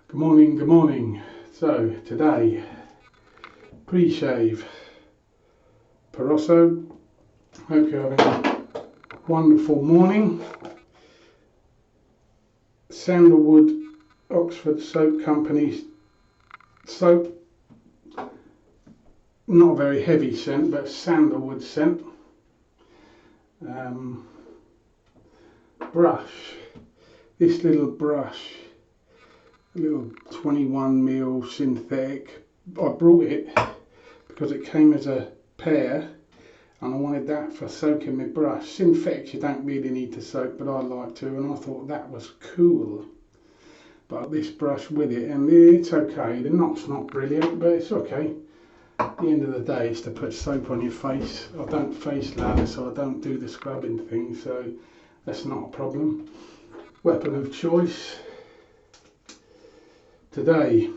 Good morning, good morning. So today, pre-shave, Parosso. Hope you're having a wonderful morning. Sandalwood Oxford Soap Company soap. Not a very heavy scent, but sandalwood scent. Brush. This little brush, a little 21mm synthetic. I brought it because it came as a pair and I wanted that for soaking my brush. Synthetics you don't really need to soak, but I like to, and I thought that was cool. But this brush with it, and it's okay, the knot's not brilliant, but it's okay. At the end of the day, it's to put soap on your face. I don't face lather, so I don't do the scrubbing thing, so that's not a problem. Weapon of choice today,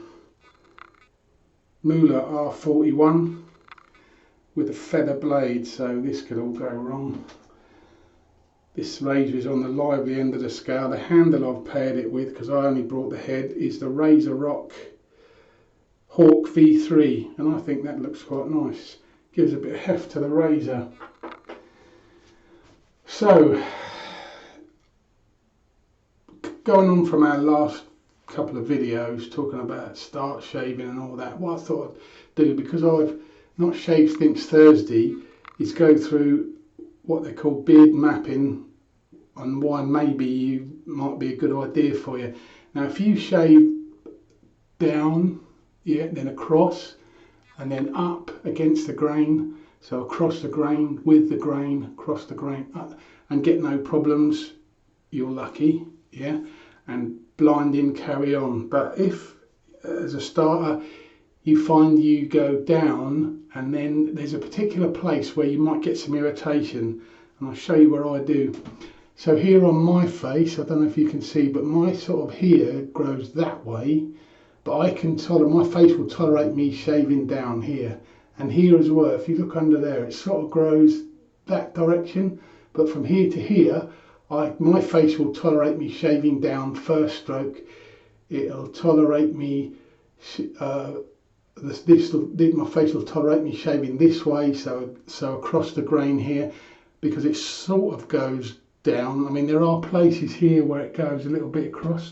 Moustache R41 with a feather blade, so this could all go wrong. This razor is on the lively end of the scale. The handle I've paired it with, because I only brought the head, is the Razor Rock Hawk V3, and I think that looks quite nice. Gives a bit of heft to the razor. So, going on from our last couple of videos talking about start shaving and all that, what I thought I'd do, because I've not shaved since Thursday, is go through what they call beard mapping and why maybe you might be a good idea for you. Now if you shave down, yeah, then across and then up against the grain, so across the grain, with the grain, across the grain, up, and get no problems, you're lucky, yeah, and blinding, carry on. But if as a starter you find you go down and then there's a particular place where you might get some irritation, and I'll show you where I do. So here on my face, I don't know if you can see, but my sort of here grows that way, but I can tolerate, my face will tolerate me shaving down here, and here as well. If you look under there, it sort of grows that direction, but from here to here, my face will tolerate me shaving down first stroke. It'll tolerate me, my face will tolerate me shaving this way, so across the grain here, because it sort of goes down. I mean, there are places here where it goes a little bit across,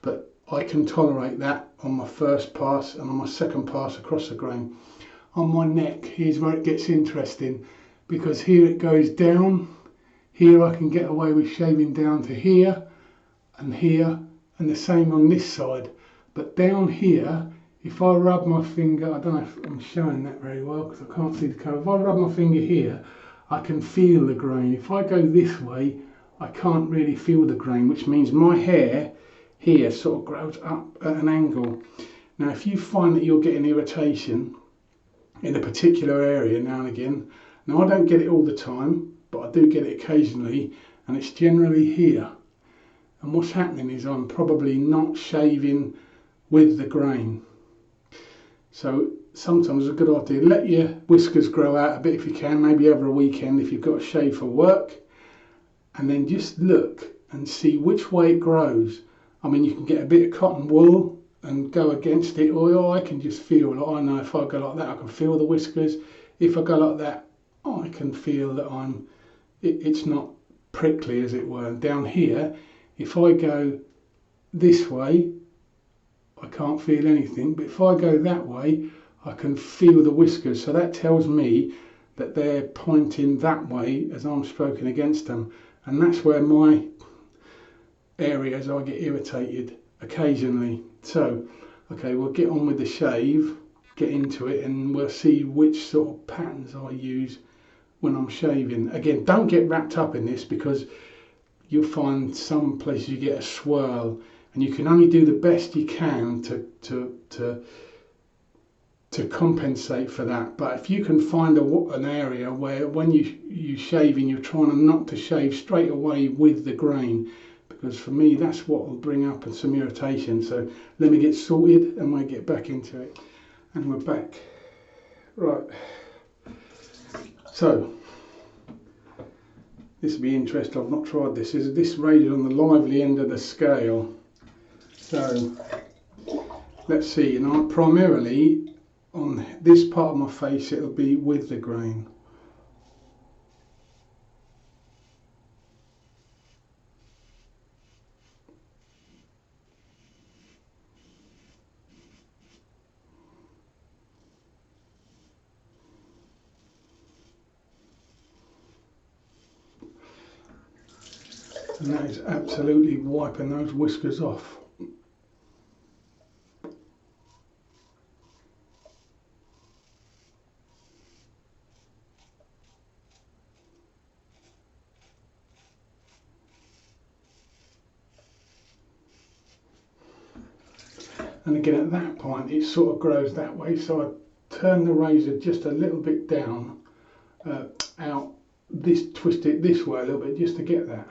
but I can tolerate that on my first pass, and on my second pass across the grain. On my neck, here's where it gets interesting, because here it goes down. Here I can get away with shaving down to here, and the same on this side. But down here, if I rub my finger, I don't know if I'm showing that very well because I can't see the colour. If I rub my finger here, I can feel the grain. If I go this way, I can't really feel the grain, which means my hair here sort of grows up at an angle. Now, if you find that you're getting irritation in a particular area now and again, now I don't get it all the time, but I do get it occasionally, and it's generally here. And what's happening is I'm probably not shaving with the grain. So sometimes it's a good idea, let your whiskers grow out a bit if you can, maybe over a weekend if you've got to shave for work, and then just look and see which way it grows. I mean, you can get a bit of cotton wool and go against it, or I can just feel, like, I know if I go like that I can feel the whiskers. If I go like that, I can feel that it's not prickly, as it were. And down here, if I go this way, I can't feel anything, but if I go that way, I can feel the whiskers. So that tells me that they're pointing that way as I'm stroking against them, and that's where my areas I get irritated occasionally. So, okay, we'll get on with the shave, get into it, and we'll see which sort of patterns I use when I'm shaving. Again, don't get wrapped up in this, because you'll find some places you get a swirl, and you can only do the best you can to compensate for that. But if you can find an area where when you shaving, you're trying not to shave straight away with the grain, because for me that's what will bring up some irritation. So let me get sorted and we'll get back into it. And we're back. Right. So this will be interesting. I've not tried this. This razor on the lively end of the scale. So let's see, primarily on this part of my face it'll be with the grain. And that is absolutely wiping those whiskers off. And again, at that point it sort of grows that way, so I turn the razor just a little bit down, out, twist it this way a little bit just to get that.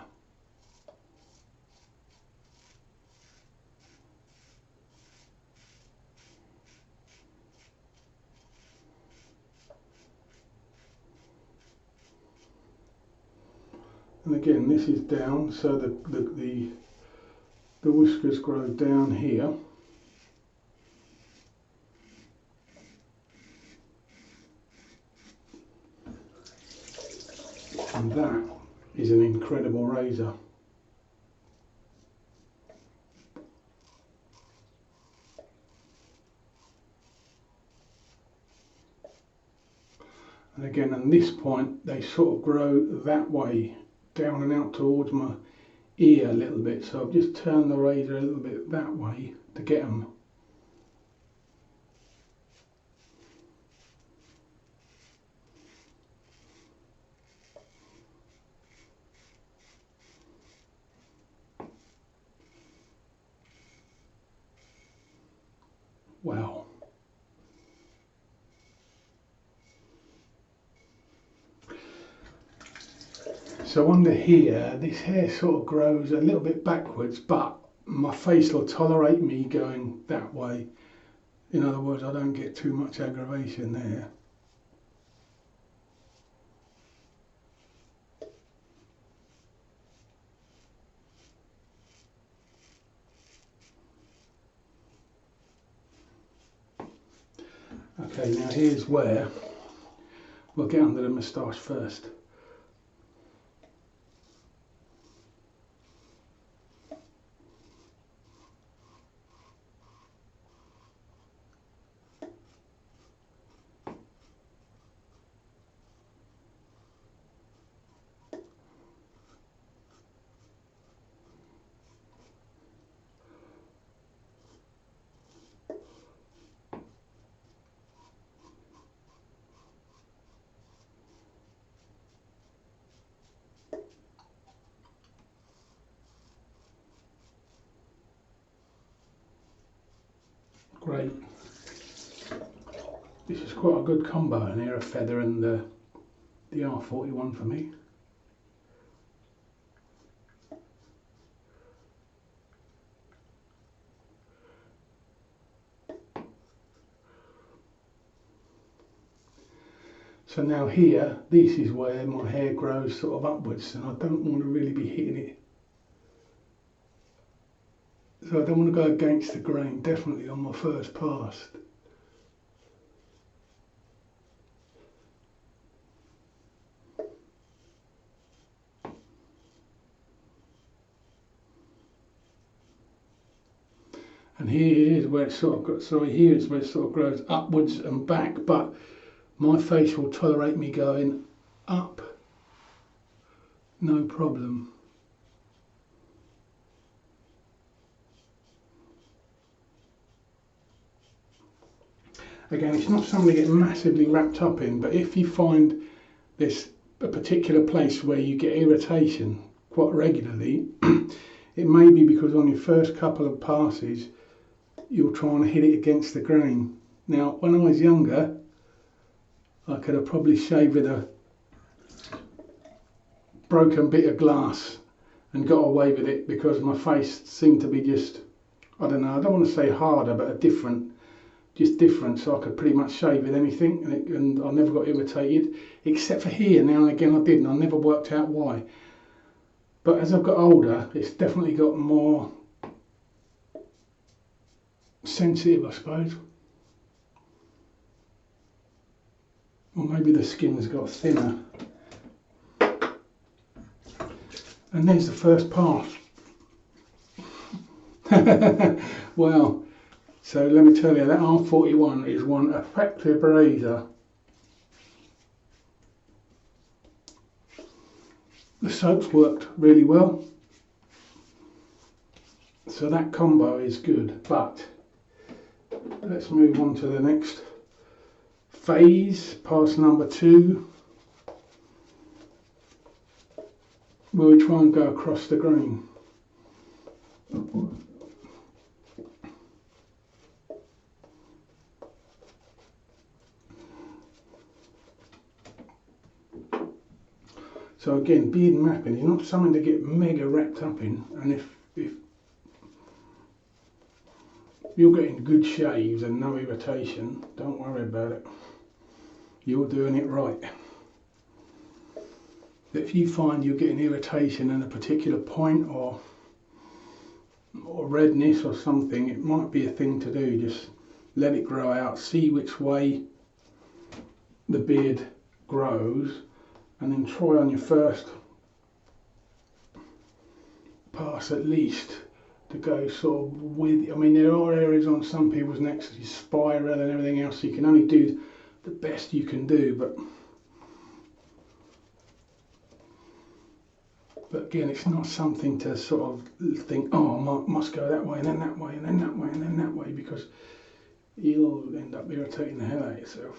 And again, this is down, so the whiskers grow down here. And that is an incredible razor. And again, on this point, they sort of grow that way, down and out towards my ear a little bit. So I've just turned the razor a little bit that way to get them. Wow. So under here, this hair sort of grows a little bit backwards, but my face will tolerate me going that way. In other words, I don't get too much aggravation there. Okay, now here's where we'll get under the moustache first. Great. This is quite a good combo, an hair, a feather, and the R41 for me. So now here, this is where my hair grows sort of upwards, and I don't want to really be hitting it. So I don't want to go against the grain, definitely on my first pass. And here is where it sort of, here is where it sort of grows upwards and back, but my face will tolerate me going up, no problem. Again, it's not something to get massively wrapped up in, but if you find this a particular place where you get irritation quite regularly, it may be because on your first couple of passes you're trying to hit it against the grain. Now, when I was younger, I could have probably shaved with a broken bit of glass and got away with it because my face seemed to be just, I don't know, I don't want to say harder, but just different, so I could pretty much shave with anything, and I never got irritated, except for here. Now and again I did, and I never worked out why. But as I've got older, it's definitely got more sensitive, I suppose. Or maybe the skin's got thinner. And there's the first pass. Well, so let me tell you, that R41 is one effective razor. The soaps worked really well, so that combo is good. But let's move on to the next phase, pass number 2, where we try and go across the grain. So again, beard mapping is not something to get mega wrapped up in, and if you're getting good shaves and no irritation, don't worry about it. You're doing it right. If you find you're getting irritation in a particular point or redness or something, it might be a thing to do. Just let it grow out, see which way the beard grows, and then try on your first pass at least to go sort of with. I mean, there are areas on some people's necks that is spiral and everything else, so you can only do the best you can do, but again, it's not something to sort of think, oh, I must go that way and then that way and then that way and then that way, because you'll end up irritating the hell out of yourself.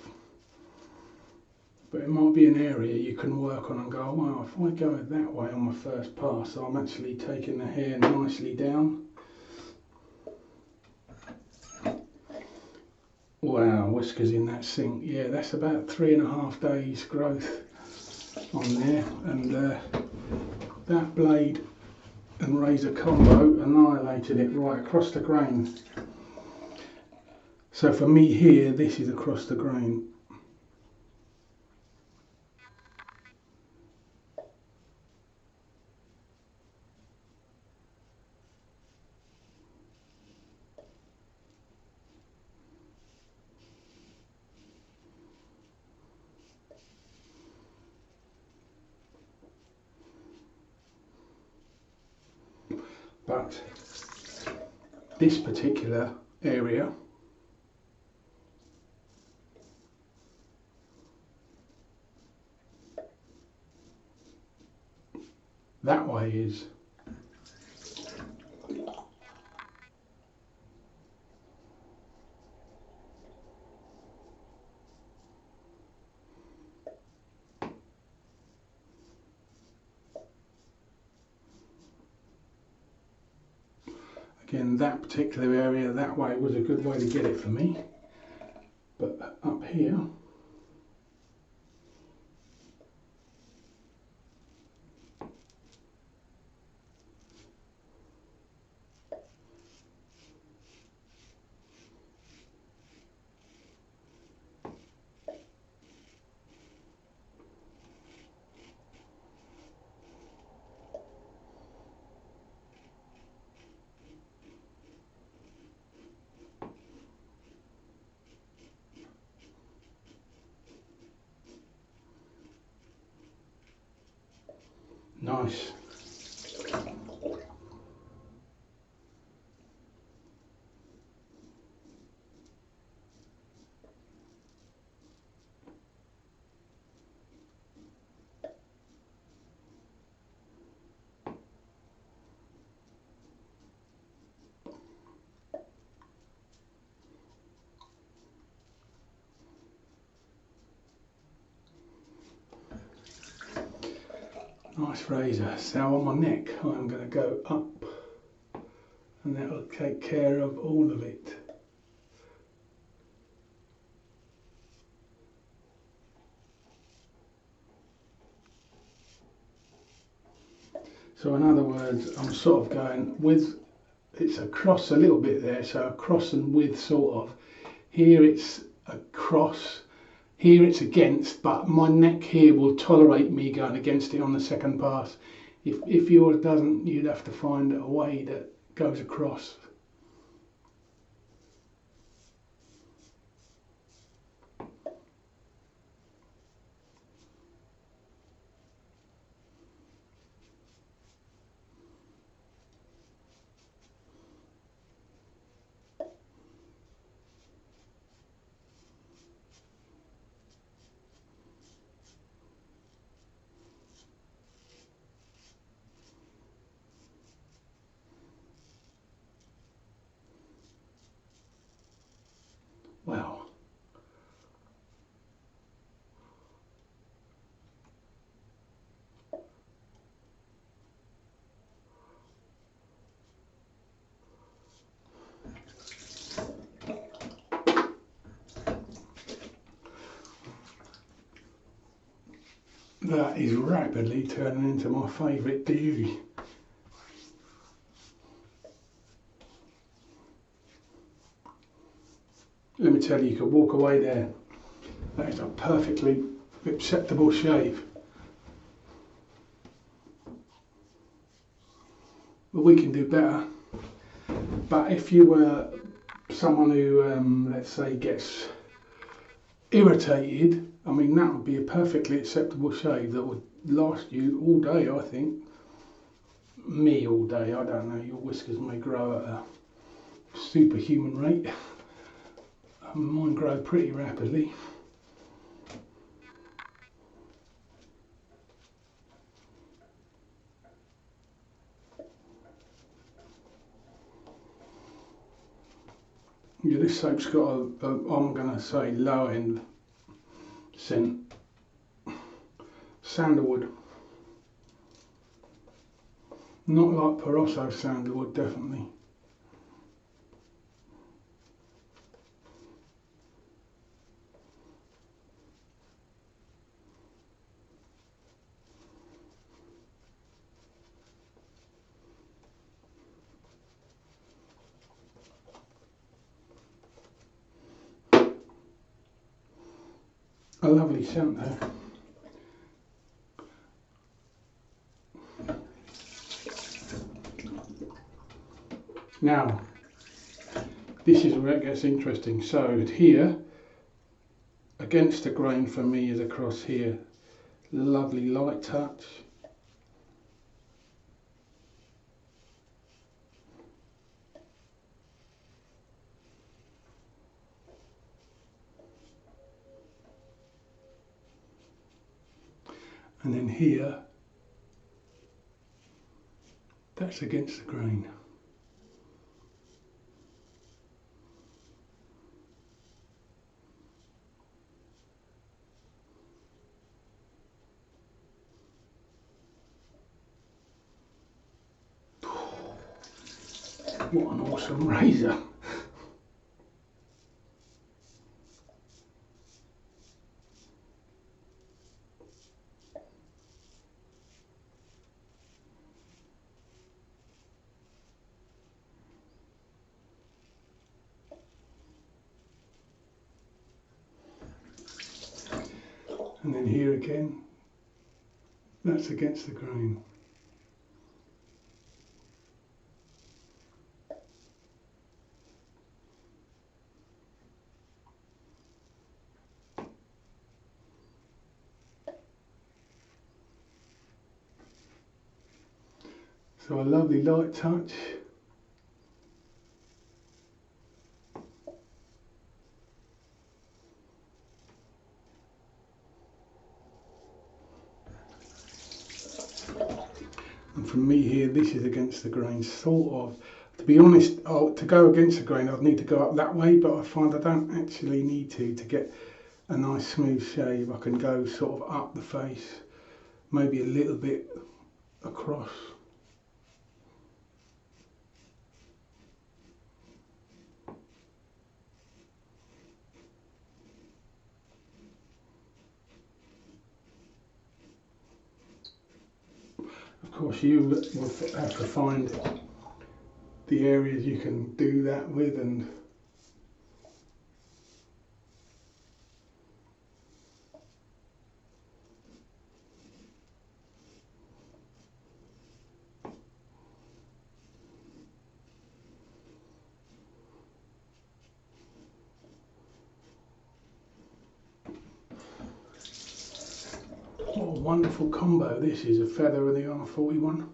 But it might be an area you can work on and go, well, if I go that way on my first pass, I'm actually taking the hair nicely down. Wow, whiskers in that sink. Yeah, that's about 3.5 days growth on there, and that blade and razor combo annihilated it right across the grain. So for me here, this is across the grain. But this particular area, that way is again, that particular area that way was a good way to get it for me, but up here nice. Nice razor. So on my neck, I'm going to go up, and that will take care of all of it. So in other words, I'm sort of going with, it's across a little bit there, so across and with sort of. Here it's across, here it's against, but my neck here will tolerate me going against it on the second pass. If yours doesn't, you'd have to find a way that goes across. Wow. That is rapidly turning into my favourite beauty. Let me tell you, you could walk away there. That is a perfectly acceptable shave. But we can do better. But if you were someone who, let's say, gets irritated, I mean, that would be a perfectly acceptable shave that would last you all day, I think. Me all day, I don't know. Your whiskers may grow at a superhuman rate. Mine grow pretty rapidly. Yeah, this soap's got a I'm going to say low end scent. Sandalwood. Not like Parosso sandalwood, definitely. A lovely scent though. Now, this is where it gets interesting. So here, against the grain for me is across here. Lovely light touch. And then here, that's against the grain. What an awesome razor. And then here again, that's against the grain. So a lovely light touch. And from me here, this is against the grain, sort of. To be honest, to go against the grain, I'd need to go up that way, but I find I don't actually need to get a nice smooth shave. I can go sort of up the face, maybe a little bit across. Of course, you will have to find the areas you can do that with, and what a wonderful combo this is, a feather and the R41.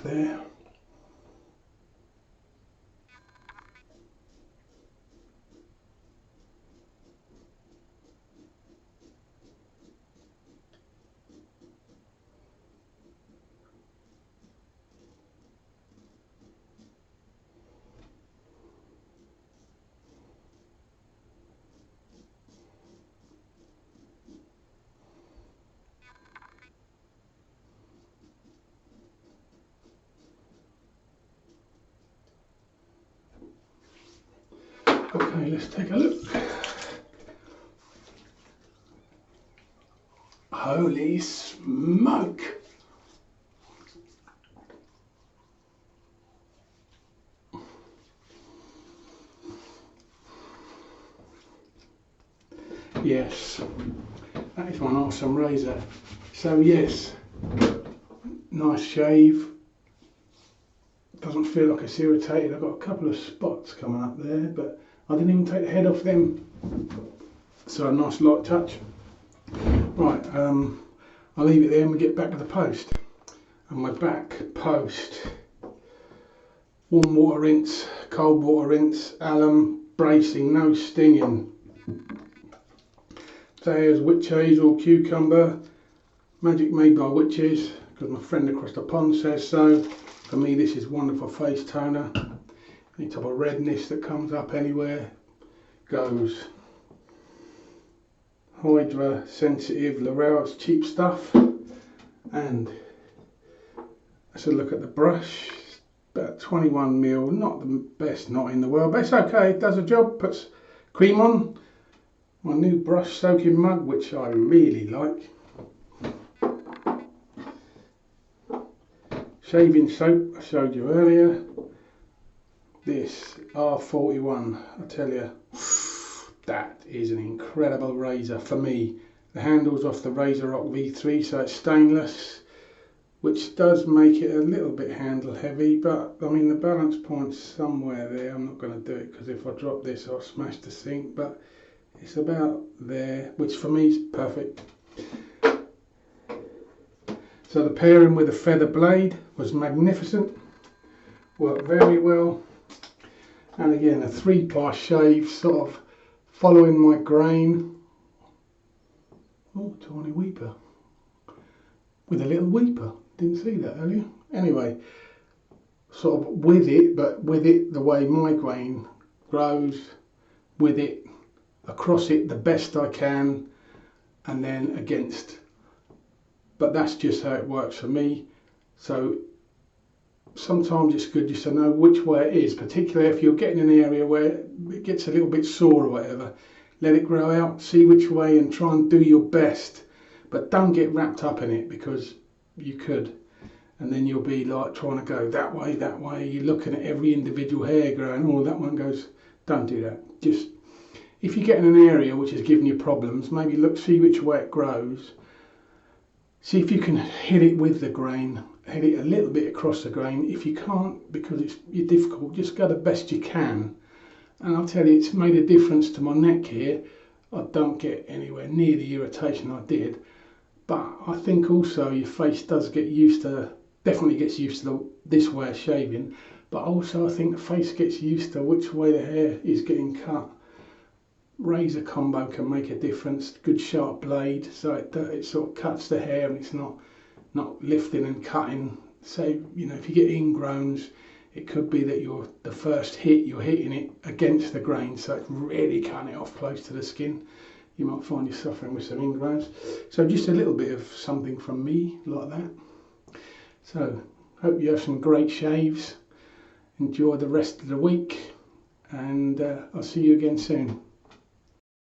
off there. Okay, let's take a look. Holy smoke! Yes, that is one awesome razor. So yes, nice shave. Doesn't feel like it's irritated. I've got a couple of spots coming up there, but I didn't even take the head off them. So a nice light touch. Right, I'll leave it there and we get back to the post. And my back post. Warm water rinse, cold water rinse, alum, bracing, no stinging. There's witch hazel, cucumber, magic made by witches, because my friend across the pond says so. For me this is wonderful face toner. Any type of redness that comes up anywhere goes. Hydra sensitive L'Oreal's cheap stuff. And let's have a look at the brush. About 21mm, not the best knot in the world, but it's okay, it does a job. Puts cream on. My new brush soaking mug, which I really like. Shaving soap I showed you earlier. This R41, I tell you, that is an incredible razor for me. The handle's off the RazoRock V3, so it's stainless, which does make it a little bit handle heavy, but I mean the balance point's somewhere there. I'm not going to do it because if I drop this I'll smash the sink, but it's about there, which for me is perfect. So the pairing with a feather blade was magnificent, worked very well. And again, a 3-pass shave, sort of following my grain. Oh, tiny weeper. With a little weeper. Didn't see that earlier. Anyway, sort of with it, but with it the way my grain grows, with it, across it the best I can, and then against. But that's just how it works for me. So sometimes it's good just to know which way it is, particularly if you're getting an area where it gets a little bit sore or whatever. Let it grow out, see which way, and try and do your best. But don't get wrapped up in it, because you could, and then you'll be like trying to go that way, you're looking at every individual hair growing, oh that one goes. Don't do that. Just, if you get in an area which is giving you problems, maybe look, see which way it grows, see if you can hit it with the grain, hit it a little bit across the grain. If you can't, because you're difficult, just go the best you can. And I'll tell you, it's made a difference to my neck here. I don't get anywhere near the irritation I did. But I think also your face does get used to, definitely gets used to this way of shaving, but also I think the face gets used to which way the hair is getting cut. Razor combo can make a difference. Good sharp blade, so it sort of cuts the hair and it's not lifting and cutting. So you know, if you get ingrowns, it could be that the first hit you're hitting it against the grain, so it's really cutting it off close to the skin. You might find you're suffering with some ingrowns. So just a little bit of something from me like that. So hope you have some great shaves. Enjoy the rest of the week, and I'll see you again soon.